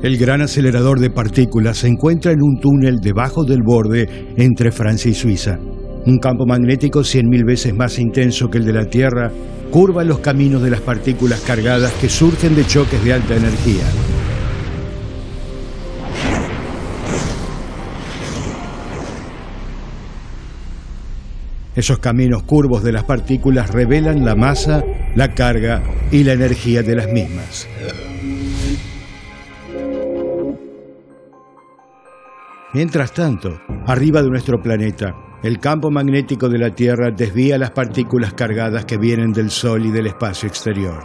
El gran acelerador de partículas se encuentra en un túnel debajo del borde entre Francia y Suiza. Un campo magnético 100.000 veces más intenso que el de la Tierra curva los caminos de las partículas cargadas que surgen de choques de alta energía. Esos caminos curvos de las partículas revelan la masa, la carga y la energía de las mismas. Mientras tanto, arriba de nuestro planeta, el campo magnético de la Tierra desvía las partículas cargadas que vienen del Sol y del espacio exterior.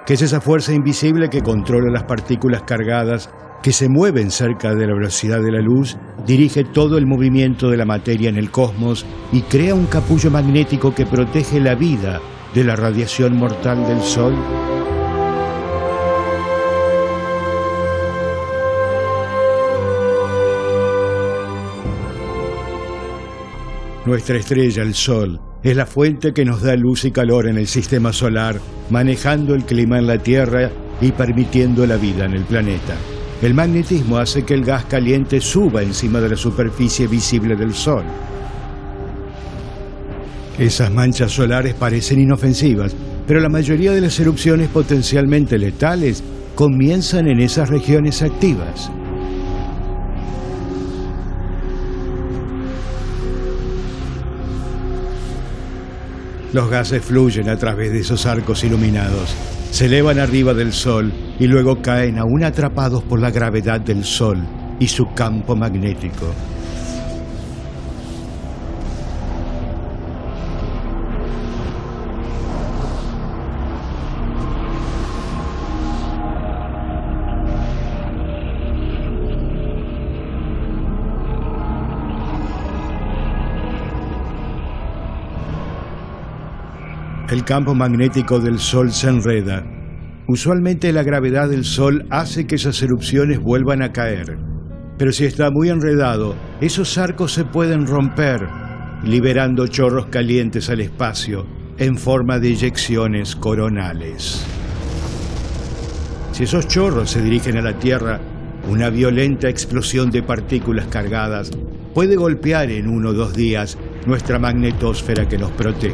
¿Qué es esa fuerza invisible que controla las partículas cargadas que se mueven cerca de la velocidad de la luz, dirige todo el movimiento de la materia en el cosmos y crea un capullo magnético que protege la vida de la radiación mortal del Sol? Nuestra estrella, el Sol, es la fuente que nos da luz y calor en el sistema solar, manejando el clima en la Tierra y permitiendo la vida en el planeta. El magnetismo hace que el gas caliente suba encima de la superficie visible del Sol. Esas manchas solares parecen inofensivas, pero la mayoría de las erupciones potencialmente letales comienzan en esas regiones activas. Los gases fluyen a través de esos arcos iluminados, se elevan arriba del Sol y luego caen aún atrapados por la gravedad del Sol y su campo magnético. El campo magnético del Sol se enreda. Usualmente la gravedad del Sol hace que esas erupciones vuelvan a caer. Pero si está muy enredado, esos arcos se pueden romper, liberando chorros calientes al espacio en forma de eyecciones coronales. Si esos chorros se dirigen a la Tierra, una violenta explosión de partículas cargadas puede golpear en 1 o 2 días nuestra magnetosfera que nos protege.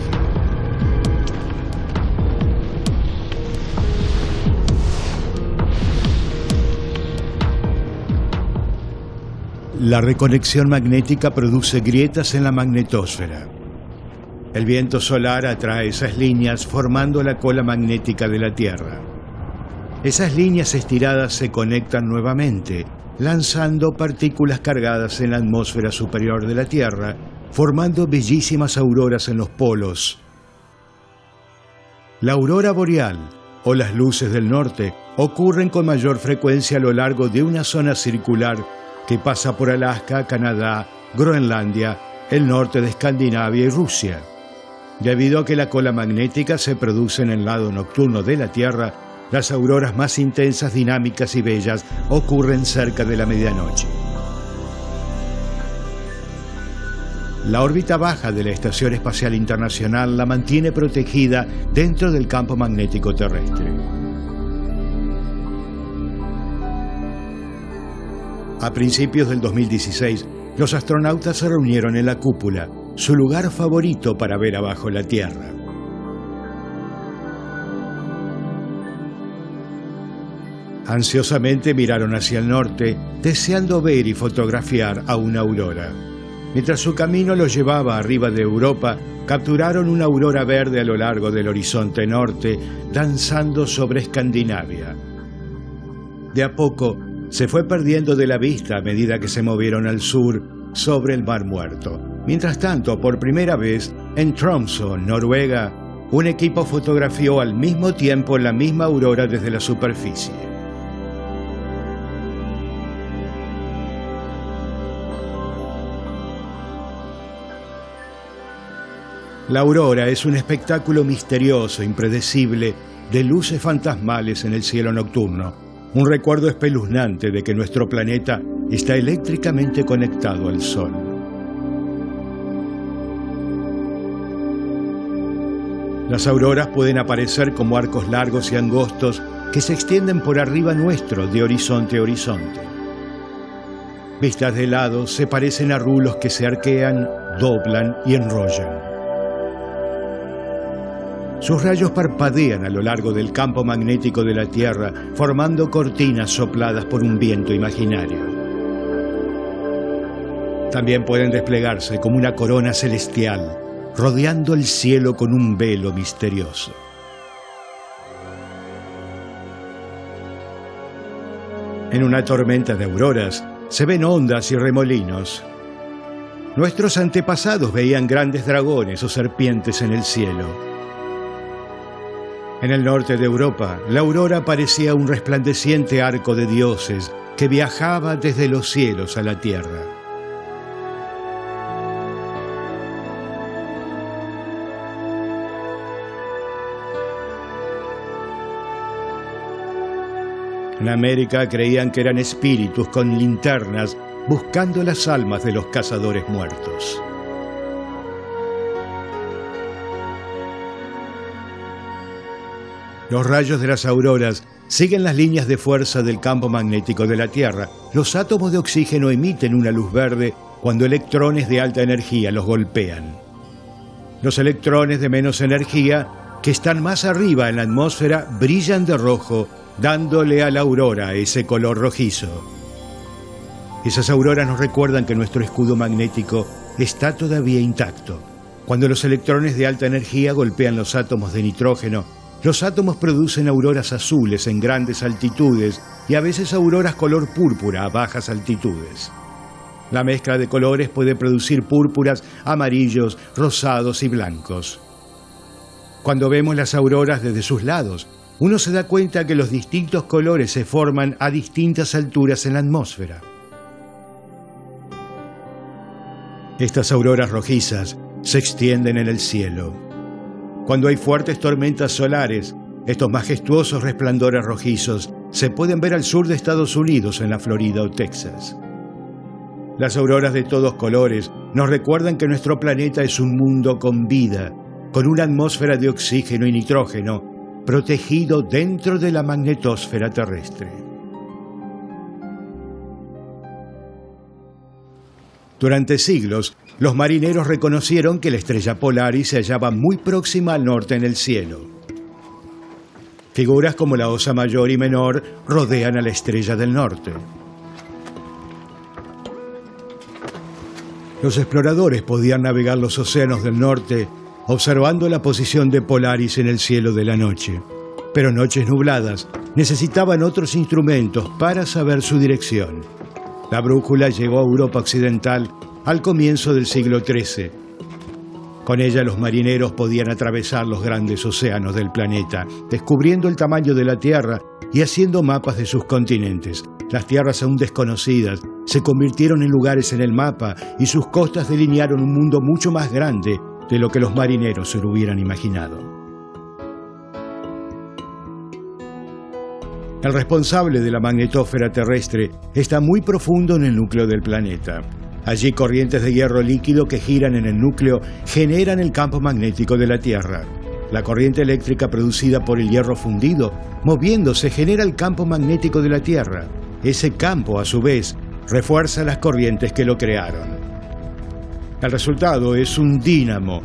La reconexión magnética produce grietas en la magnetosfera. El viento solar atrae esas líneas formando la cola magnética de la Tierra. Esas líneas estiradas se conectan nuevamente, lanzando partículas cargadas en la atmósfera superior de la Tierra, formando bellísimas auroras en los polos. La aurora boreal, o las luces del norte, ocurren con mayor frecuencia a lo largo de una zona circular que pasa por Alaska, Canadá, Groenlandia, el norte de Escandinavia y Rusia. Debido a que la cola magnética se produce en el lado nocturno de la Tierra, las auroras más intensas, dinámicas y bellas ocurren cerca de la medianoche. La órbita baja de la Estación Espacial Internacional la mantiene protegida dentro del campo magnético terrestre. A principios del 2016, los astronautas se reunieron en la cúpula, su lugar favorito para ver abajo la Tierra. Ansiosamente miraron hacia el norte, deseando ver y fotografiar a una aurora. Mientras su camino los llevaba arriba de Europa, capturaron una aurora verde a lo largo del horizonte norte, danzando sobre Escandinavia. De a poco, se fue perdiendo de la vista a medida que se movieron al sur sobre el Mar Muerto. Mientras tanto, por primera vez, en Tromsø, Noruega, un equipo fotografió al mismo tiempo la misma aurora desde la superficie. La aurora es un espectáculo misterioso, impredecible, de luces fantasmales en el cielo nocturno. Un recuerdo espeluznante de que nuestro planeta está eléctricamente conectado al Sol. Las auroras pueden aparecer como arcos largos y angostos que se extienden por arriba nuestro de horizonte a horizonte. Vistas de lado se parecen a rulos que se arquean, doblan y enrollan. Sus rayos parpadean a lo largo del campo magnético de la Tierra, formando cortinas sopladas por un viento imaginario. También pueden desplegarse como una corona celestial, rodeando el cielo con un velo misterioso. En una tormenta de auroras se ven ondas y remolinos. Nuestros antepasados veían grandes dragones o serpientes en el cielo. En el norte de Europa, la aurora parecía un resplandeciente arco de dioses que viajaba desde los cielos a la tierra. En América creían que eran espíritus con linternas buscando las almas de los cazadores muertos. Los rayos de las auroras siguen las líneas de fuerza del campo magnético de la Tierra. Los átomos de oxígeno emiten una luz verde cuando electrones de alta energía los golpean. Los electrones de menos energía, que están más arriba en la atmósfera, brillan de rojo, dándole a la aurora ese color rojizo. Esas auroras nos recuerdan que nuestro escudo magnético está todavía intacto. Cuando los electrones de alta energía golpean los átomos de nitrógeno, los átomos producen auroras azules en grandes altitudes y a veces auroras color púrpura a bajas altitudes. La mezcla de colores puede producir púrpuras, amarillos, rosados y blancos. Cuando vemos las auroras desde sus lados, uno se da cuenta que los distintos colores se forman a distintas alturas en la atmósfera. Estas auroras rojizas se extienden en el cielo. Cuando hay fuertes tormentas solares, estos majestuosos resplandores rojizos se pueden ver al sur de Estados Unidos, en la Florida o Texas. Las auroras de todos colores nos recuerdan que nuestro planeta es un mundo con vida, con una atmósfera de oxígeno y nitrógeno, protegido dentro de la magnetosfera terrestre. Durante siglos, los marineros reconocieron que la estrella Polaris se hallaba muy próxima al norte en el cielo. Figuras como la Osa Mayor y Menor rodean a la estrella del norte. Los exploradores podían navegar los océanos del norte observando la posición de Polaris en el cielo de la noche. Pero en noches nubladas necesitaban otros instrumentos para saber su dirección. La brújula llegó a Europa occidental al comienzo del siglo XIII. Con ella los marineros podían atravesar los grandes océanos del planeta, descubriendo el tamaño de la Tierra y haciendo mapas de sus continentes. Las tierras aún desconocidas se convirtieron en lugares en el mapa y sus costas delinearon un mundo mucho más grande de lo que los marineros se lo hubieran imaginado. El responsable de la magnetósfera terrestre está muy profundo en el núcleo del planeta. Allí corrientes de hierro líquido que giran en el núcleo generan el campo magnético de la Tierra. La corriente eléctrica producida por el hierro fundido, moviéndose, genera el campo magnético de la Tierra. Ese campo, a su vez, refuerza las corrientes que lo crearon. El resultado es un dínamo,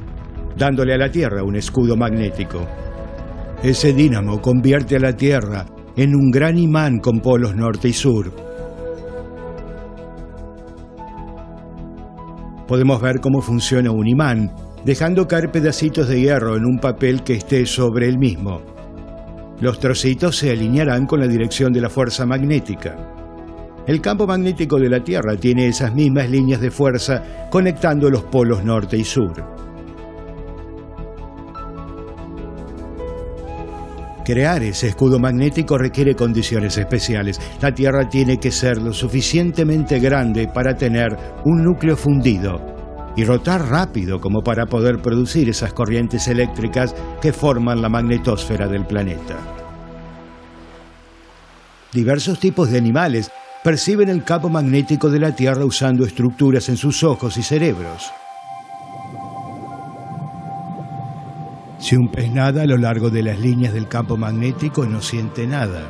dándole a la Tierra un escudo magnético. Ese dínamo convierte a la Tierra en un gran imán con polos norte y sur. Podemos ver cómo funciona un imán, dejando caer pedacitos de hierro en un papel que esté sobre el mismo. Los trocitos se alinearán con la dirección de la fuerza magnética. El campo magnético de la Tierra tiene esas mismas líneas de fuerza conectando los polos norte y sur. Crear ese escudo magnético requiere condiciones especiales. La Tierra tiene que ser lo suficientemente grande para tener un núcleo fundido y rotar rápido como para poder producir esas corrientes eléctricas que forman la magnetosfera del planeta. Diversos tipos de animales perciben el campo magnético de la Tierra usando estructuras en sus ojos y cerebros. Si un pez nada a lo largo de las líneas del campo magnético no siente nada.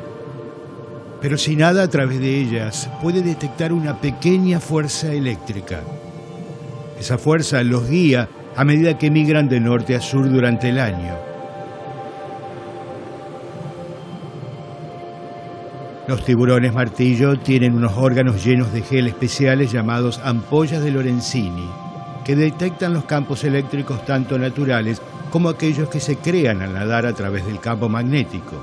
Pero si nada a través de ellas, puede detectar una pequeña fuerza eléctrica. Esa fuerza los guía a medida que migran de norte a sur durante el año. Los tiburones martillo tienen unos órganos llenos de gel especiales llamados ampollas de Lorenzini, que detectan los campos eléctricos tanto naturales como aquellos que se crean al nadar a través del campo magnético.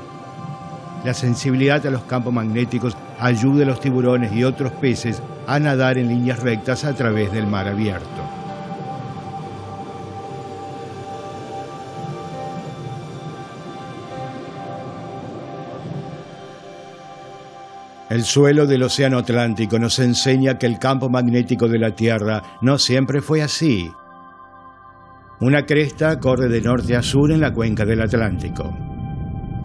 La sensibilidad a los campos magnéticos ayuda a los tiburones y otros peces a nadar en líneas rectas a través del mar abierto. El suelo del Océano Atlántico nos enseña que el campo magnético de la Tierra no siempre fue así. Una cresta corre de norte a sur en la cuenca del Atlántico.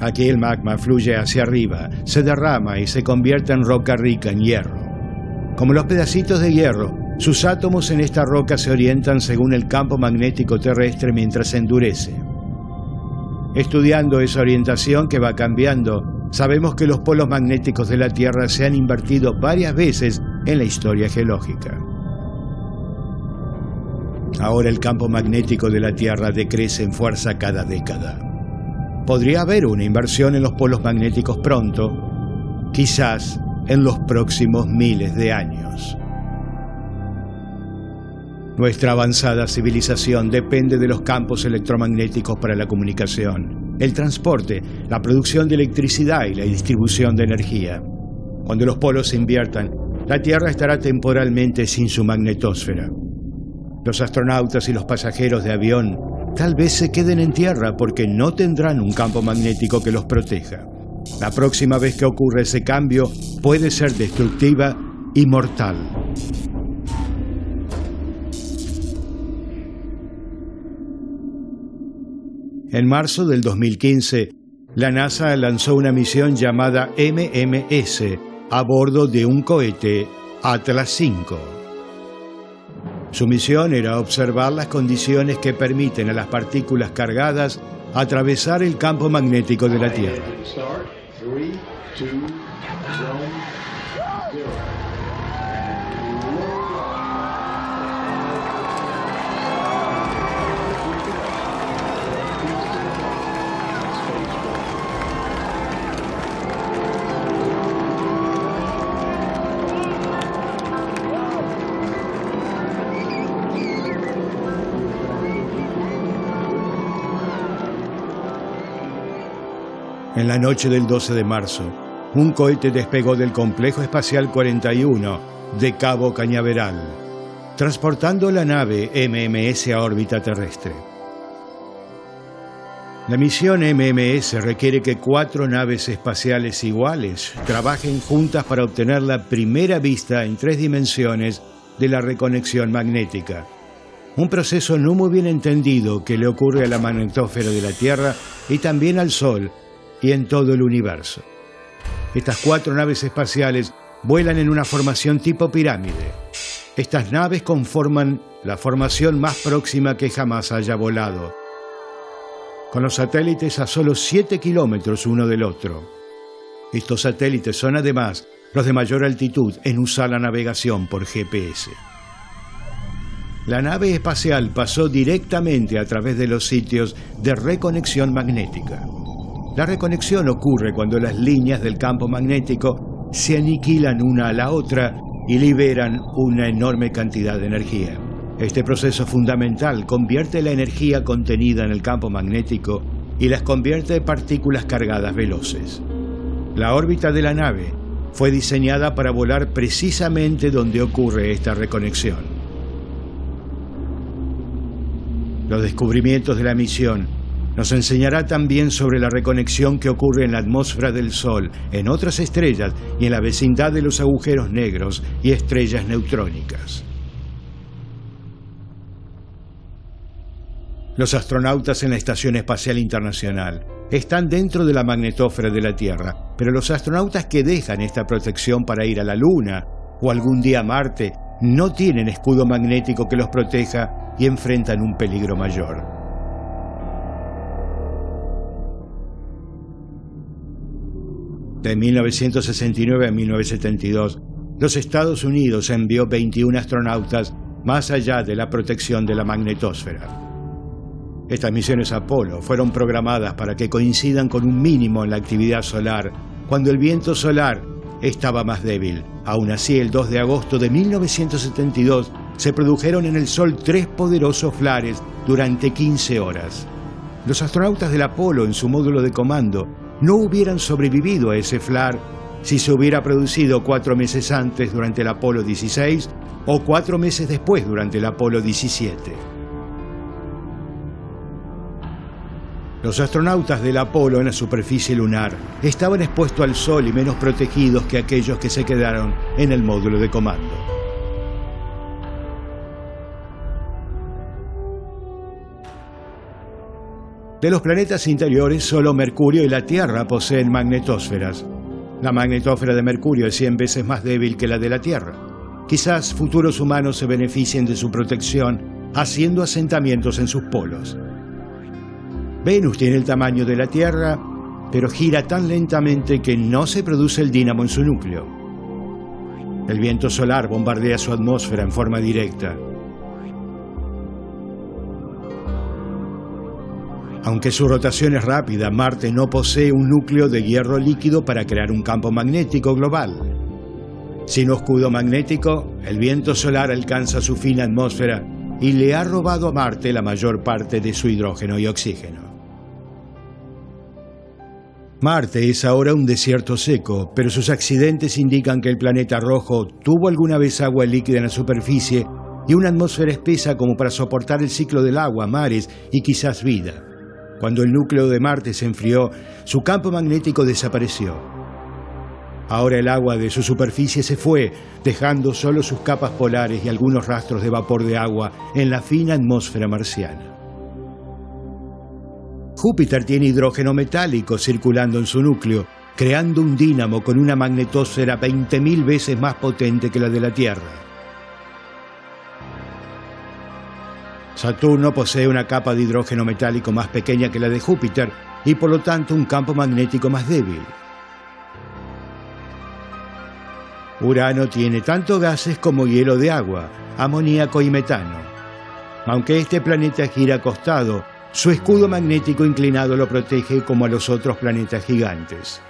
Aquí el magma fluye hacia arriba, se derrama y se convierte en roca rica en hierro. Como los pedacitos de hierro, sus átomos en esta roca se orientan según el campo magnético terrestre mientras se endurece. Estudiando esa orientación que va cambiando, sabemos que los polos magnéticos de la Tierra se han invertido varias veces en la historia geológica. Ahora el campo magnético de la Tierra decrece en fuerza cada década. Podría haber una inversión en los polos magnéticos pronto, quizás en los próximos miles de años. Nuestra avanzada civilización depende de los campos electromagnéticos para la comunicación, el transporte, la producción de electricidad y la distribución de energía. Cuando los polos se inviertan, la Tierra estará temporalmente sin su magnetosfera. Los astronautas y los pasajeros de avión tal vez se queden en tierra porque no tendrán un campo magnético que los proteja. La próxima vez que ocurra ese cambio puede ser destructiva y mortal. En marzo del 2015, la NASA lanzó una misión llamada MMS a bordo de un cohete Atlas V. Su misión era observar las condiciones que permiten a las partículas cargadas atravesar el campo magnético de la Tierra. En la noche del 12 de marzo, un cohete despegó del Complejo Espacial 41 de Cabo Cañaveral, transportando la nave MMS a órbita terrestre. La misión MMS requiere que 4 naves espaciales iguales trabajen juntas para obtener la primera vista en 3 dimensiones de la reconexión magnética, un proceso no muy bien entendido que le ocurre a la magnetosfera de la Tierra y también al Sol y en todo el universo. Estas 4 naves espaciales vuelan en una formación tipo pirámide. Estas naves conforman la formación más próxima que jamás haya volado, con los satélites a solo 7 kilómetros uno del otro. Estos satélites son además los de mayor altitud en usar la navegación por GPS. La nave espacial pasó directamente a través de los sitios de reconexión magnética. La reconexión ocurre cuando las líneas del campo magnético se aniquilan una a la otra y liberan una enorme cantidad de energía. Este proceso fundamental convierte la energía contenida en el campo magnético y las convierte en partículas cargadas veloces. La órbita de la nave fue diseñada para volar precisamente donde ocurre esta reconexión. Los descubrimientos de la misión nos enseñará también sobre la reconexión que ocurre en la atmósfera del Sol, en otras estrellas y en la vecindad de los agujeros negros y estrellas neutrónicas. Los astronautas en la Estación Espacial Internacional están dentro de la magnetósfera de la Tierra, pero los astronautas que dejan esta protección para ir a la Luna o algún día a Marte no tienen escudo magnético que los proteja y enfrentan un peligro mayor. De 1969 a 1972, los Estados Unidos envió 21 astronautas más allá de la protección de la magnetosfera. Estas misiones Apolo fueron programadas para que coincidan con un mínimo en la actividad solar, cuando el viento solar estaba más débil. Aún así, el 2 de agosto de 1972 se produjeron en el Sol 3 poderosos flares durante 15 horas. Los astronautas del Apolo en su módulo de comando no hubieran sobrevivido a ese flar si se hubiera producido 4 meses antes durante el Apolo 16 o 4 meses después durante el Apolo 17. Los astronautas del Apolo en la superficie lunar estaban expuestos al Sol y menos protegidos que aquellos que se quedaron en el módulo de comando. De los planetas interiores, solo Mercurio y la Tierra poseen magnetosferas. La magnetósfera de Mercurio es 100 veces más débil que la de la Tierra. Quizás futuros humanos se beneficien de su protección haciendo asentamientos en sus polos. Venus tiene el tamaño de la Tierra, pero gira tan lentamente que no se produce el dínamo en su núcleo. El viento solar bombardea su atmósfera en forma directa. Aunque su rotación es rápida, Marte no posee un núcleo de hierro líquido para crear un campo magnético global. Sin escudo magnético, el viento solar alcanza su fina atmósfera y le ha robado a Marte la mayor parte de su hidrógeno y oxígeno. Marte es ahora un desierto seco, pero sus accidentes indican que el planeta rojo tuvo alguna vez agua líquida en la superficie y una atmósfera espesa como para soportar el ciclo del agua, mares y quizás vida. Cuando el núcleo de Marte se enfrió, su campo magnético desapareció. Ahora el agua de su superficie se fue, dejando solo sus capas polares y algunos rastros de vapor de agua en la fina atmósfera marciana. Júpiter tiene hidrógeno metálico circulando en su núcleo, creando un dínamo con una magnetosfera 20.000 veces más potente que la de la Tierra. Saturno posee una capa de hidrógeno metálico más pequeña que la de Júpiter y por lo tanto un campo magnético más débil. Urano tiene tanto gases como hielo de agua, amoníaco y metano. Aunque este planeta gira acostado, su escudo magnético inclinado lo protege como a los otros planetas gigantes.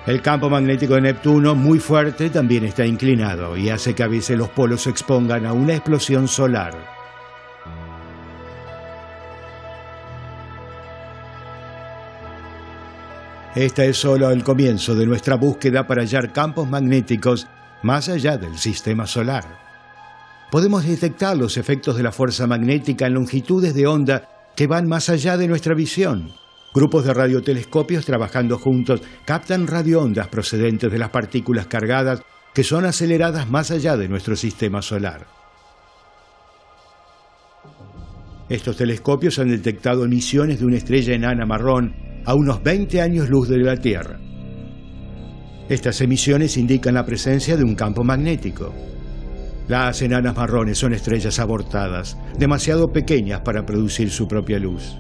El campo magnético de Neptuno, muy fuerte, también está inclinado y hace que a veces los polos se expongan a una explosión solar. Este es solo el comienzo de nuestra búsqueda para hallar campos magnéticos más allá del sistema solar. Podemos detectar los efectos de la fuerza magnética en longitudes de onda que van más allá de nuestra visión. Grupos de radiotelescopios trabajando juntos captan radioondas procedentes de las partículas cargadas que son aceleradas más allá de nuestro sistema solar. Estos telescopios han detectado emisiones de una estrella enana marrón a unos 20 años luz de la Tierra. Estas emisiones indican la presencia de un campo magnético. Las enanas marrones son estrellas abortadas, demasiado pequeñas para producir su propia luz.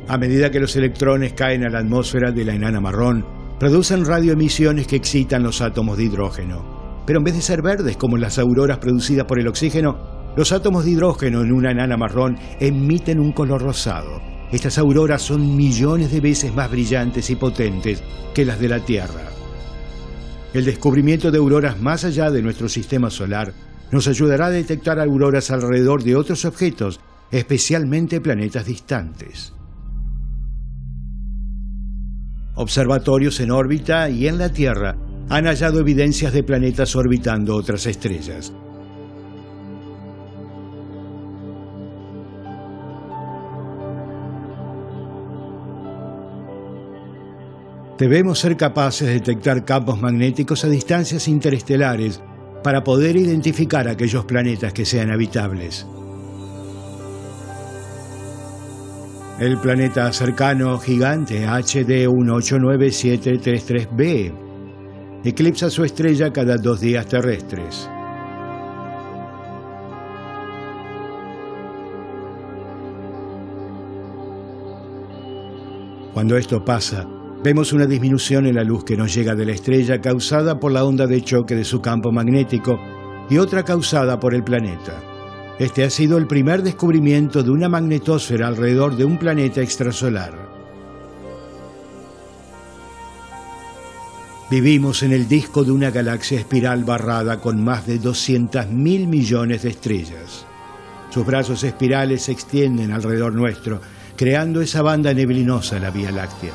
A medida que los electrones caen a la atmósfera de la enana marrón, producen radioemisiones que excitan los átomos de hidrógeno. Pero en vez de ser verdes como las auroras producidas por el oxígeno, los átomos de hidrógeno en una enana marrón emiten un color rosado. Estas auroras son millones de veces más brillantes y potentes que las de la Tierra. El descubrimiento de auroras más allá de nuestro sistema solar nos ayudará a detectar auroras alrededor de otros objetos, especialmente planetas distantes. Observatorios en órbita y en la Tierra han hallado evidencias de planetas orbitando otras estrellas. Debemos ser capaces de detectar campos magnéticos a distancias interestelares para poder identificar aquellos planetas que sean habitables. El planeta cercano gigante HD 189733b eclipsa su estrella cada 2 días terrestres. Cuando esto pasa, Vemos una disminución en la luz que nos llega de la estrella causada por la onda de choque de su campo magnético y otra causada por el planeta. Este ha sido el primer descubrimiento de una magnetosfera alrededor de un planeta extrasolar. Vivimos en el disco de una galaxia espiral barrada con más de 200.000 millones de estrellas. Sus brazos espirales se extienden alrededor nuestro, creando esa banda neblinosa, la Vía Láctea.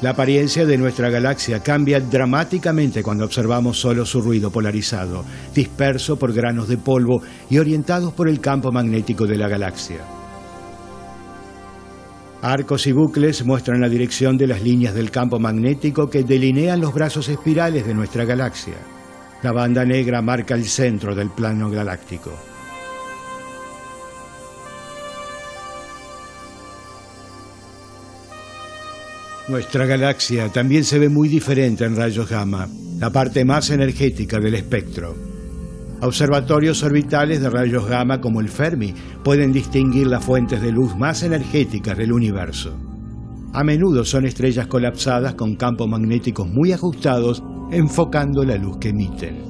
La apariencia de nuestra galaxia cambia dramáticamente cuando observamos solo su ruido polarizado, disperso por granos de polvo y orientados por el campo magnético de la galaxia. Arcos y bucles muestran la dirección de las líneas del campo magnético que delinean los brazos espirales de nuestra galaxia. La banda negra marca el centro del plano galáctico. Nuestra galaxia también se ve muy diferente en rayos gamma, la parte más energética del espectro. Observatorios orbitales de rayos gamma como el Fermi pueden distinguir las fuentes de luz más energéticas del universo. A menudo son estrellas colapsadas con campos magnéticos muy ajustados, enfocando la luz que emiten.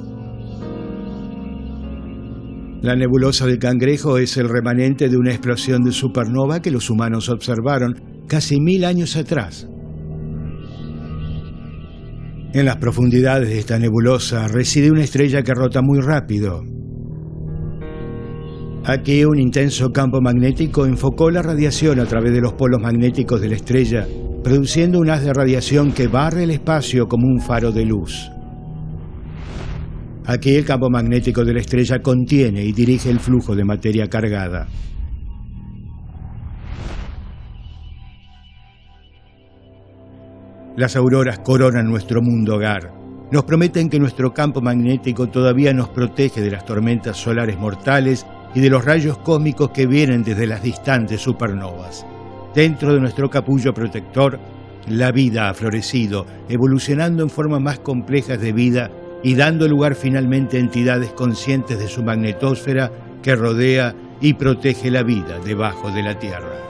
La nebulosa del Cangrejo es el remanente de una explosión de supernova que los humanos observaron casi 1000 años atrás. En las profundidades de esta nebulosa reside una estrella que rota muy rápido. Aquí un intenso campo magnético enfocó la radiación a través de los polos magnéticos de la estrella, produciendo un haz de radiación que barre el espacio como un faro de luz. Aquí el campo magnético de la estrella contiene y dirige el flujo de materia cargada. Las auroras coronan nuestro mundo hogar. Nos prometen que nuestro campo magnético todavía nos protege de las tormentas solares mortales y de los rayos cósmicos que vienen desde las distantes supernovas. Dentro de nuestro capullo protector, la vida ha florecido, evolucionando en formas más complejas de vida y dando lugar finalmente a entidades conscientes de su magnetosfera que rodea y protege la vida debajo de la Tierra.